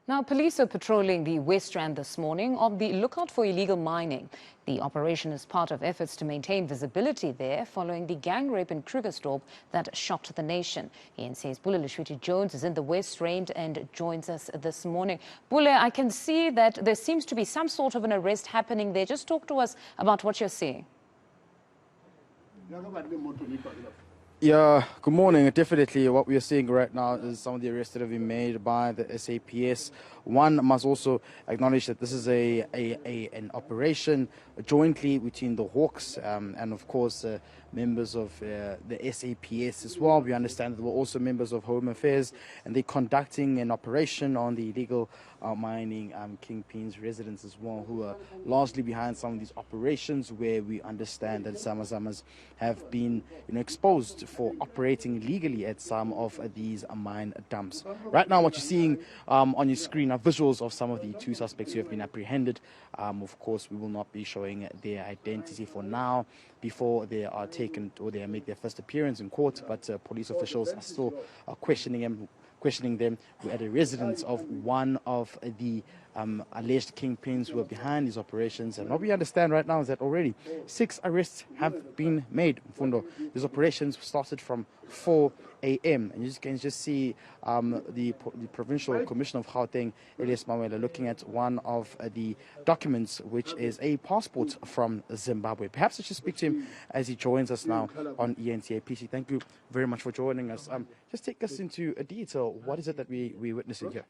Now, police are patrolling the West Rand this morning on the lookout for illegal mining. The operation is part of efforts to maintain visibility there following the gang rape in Krugersdorp that shocked the nation. eNCA's Pule Letshwiti-Jones is in the West Rand and joins us this morning. Pule, I can see that there seems to be some sort of an arrest happening there. Just talk to us about what you're seeing. Yeah, good morning. Definitely what we are seeing right now is some of the arrests that have been made by the SAPS. One must also acknowledge that this is an operation jointly between the Hawks and of course members of the SAPS as well. We understand that there were also members of Home Affairs, and they're conducting an operation on the illegal mining kingpins residents as well, who are largely behind some of these operations, where we understand that Zamazamas have been exposed for operating illegally at some of these mine dumps. Right now what you're seeing on your screen are visuals of some of the two suspects who have been apprehended. Of course, we will not be showing their identity for now before they are taken or they make their first appearance in court, but police officials are still questioning them. We're at a residence of one of the alleged kingpins who are behind these operations, and what we understand right now is that already 6 arrests have been made. Fundo, these operations started from 4 a.m. and you can just see the Provincial Commissioner of Gauteng, Elias Mawela, looking at one of the documents, which is a passport from Zimbabwe. Perhaps I should speak to him as he joins us now on eNCA. PC, thank you very much for joining us. Just take us into a detail. What is it that we're witnessing here?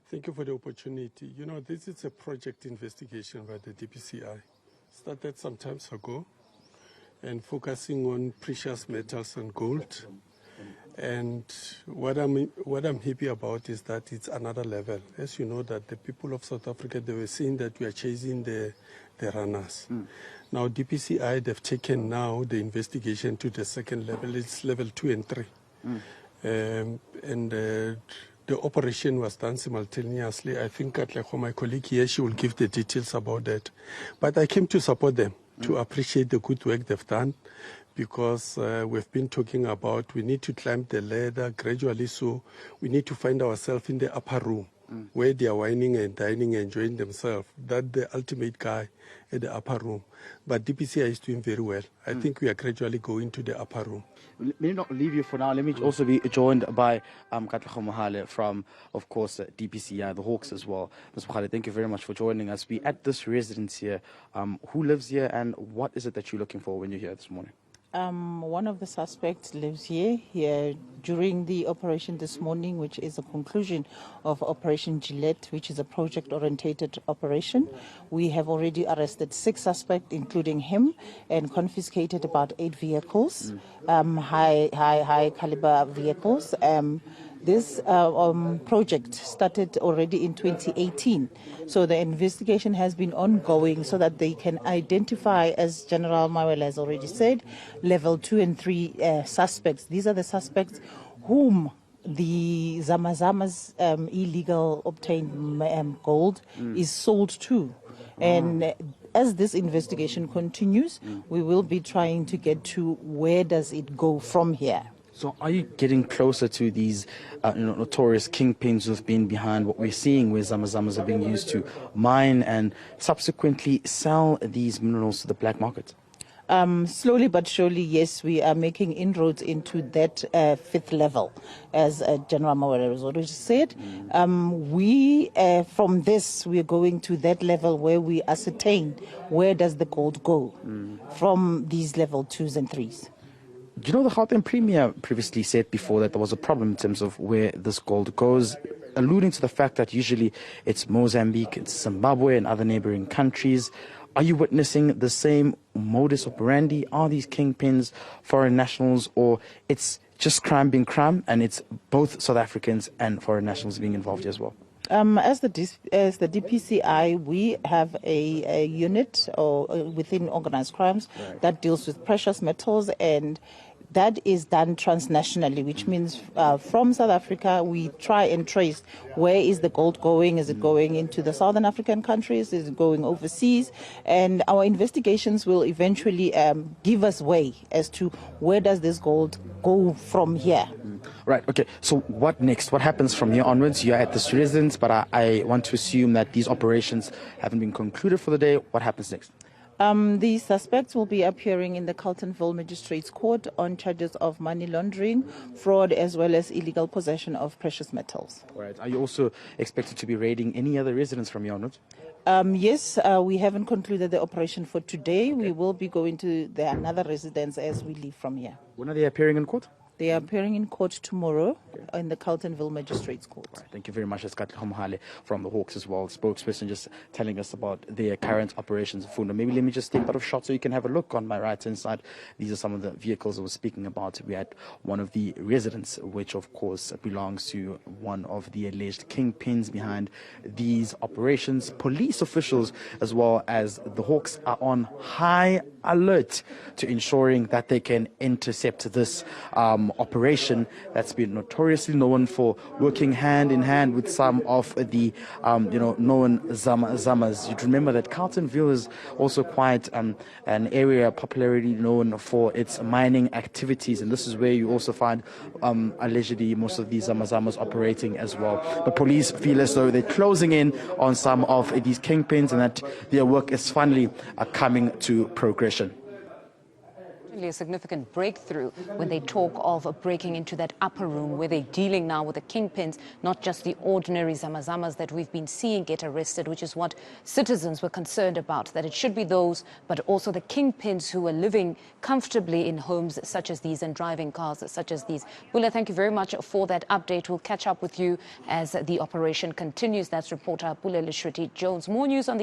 Thank you for the opportunity. You know, this is a project investigation by the DPCI. Started some time ago and focusing on precious metals and gold. And what I'm happy about is that it's another level. As you know, that the people of South Africa, they were saying that we are chasing the runners. Now DPCI, they've taken now the investigation to the second level. It's level 2 and 3. The operation was done simultaneously. I think my colleague here, she will give the details about that. But I came to support them, to appreciate the good work they've done, because we've been talking about we need to climb the ladder gradually, so we need to find ourselves in the upper room, where they are wining and dining and enjoying themselves. That's the ultimate guy at the upper room. But DPCI is doing very well. I think we are gradually going to the upper room. Let me not leave you for now. Let me also be joined by Katlego Mohale from, of course, DPCI, the Hawks as well. Ms. Mohale, thank you very much for joining us. We're at this residence here. Who lives here, and what is it that you're looking for when you're here this morning? One of the suspects lives here during the operation this morning, which is a conclusion of Operation Gillette, which is a project-orientated operation. We have already arrested 6 suspects, including him, and confiscated about 8 vehicles, high caliber vehicles. This project started already in 2018, so the investigation has been ongoing so that they can identify, as General Mawela has already said, level 2 and 3 suspects. These are the suspects whom the Zamazamas illegal obtained gold is sold to. And as this investigation continues, we will be trying to get to where does it go from here. So are you getting closer to these notorious kingpins who've been behind what we're seeing, where Zamazamas are being used to mine and subsequently sell these minerals to the black market? Slowly but surely, yes, we are making inroads into that 5th level, as General Mawela has already said. From this, we're going to that level where we ascertain where does the gold go from these level 2s and 3s. Do you know the Gauteng Premier previously said before that there was a problem in terms of where this gold goes, alluding to the fact that usually it's Mozambique, it's Zimbabwe and other neighboring countries. Are you witnessing the same modus operandi? Are these kingpins foreign nationals, or it's just crime being crime and it's both South Africans and foreign nationals being involved as well? As the DPCI, we have a unit within organized crimes that deals with precious metals, and that is done transnationally, which means from South Africa, we try and trace where is the gold going. Is it going into the Southern African countries? Is it going overseas? And our investigations will eventually give us way as to where does this gold go from here. Right, okay. So what next? What happens from here onwards? You're at this residence, but I want to assume that these operations haven't been concluded for the day. What happens next? The suspects will be appearing in the Carletonville Magistrates Court on charges of money laundering, fraud, as well as illegal possession of precious metals. All right. Are you also expected to be raiding any other residents from here onwards? Yes, we haven't concluded the operation for today. Okay. We will be going to another residence as we leave from here. When are they appearing in court? They are appearing in court tomorrow in the Carletonville Magistrates Court. Right, thank you very much. That's Katli Homhale from the Hawks as well, spokesperson, just telling us about their current operations. Funda, maybe let me just take out of shot so you can have a look on my right-hand side. These are some of the vehicles I was speaking about. We had one of the residents, which of course belongs to one of the alleged kingpins behind these operations. Police officials as well as the Hawks are on high alert to ensuring that they can intercept this operation that's been notoriously known for working hand in hand with some of the known zamas. You'd remember that Carletonville is also quite an area popularly known for its mining activities, and this is where you also find allegedly most of these zamas operating as well. The police feel as though they're closing in on some of these kingpins and that their work is finally coming to progression. A significant breakthrough when they talk of breaking into that upper room where they're dealing now with the kingpins, not just the ordinary zamazamas that we've been seeing get arrested, which is what citizens were concerned about, that it should be those, but also the kingpins who are living comfortably in homes such as these and driving cars such as these. Pule, thank you very much for that update. We'll catch up with you as the operation continues. That's reporter Pule Letshwiti-Jones. More news on the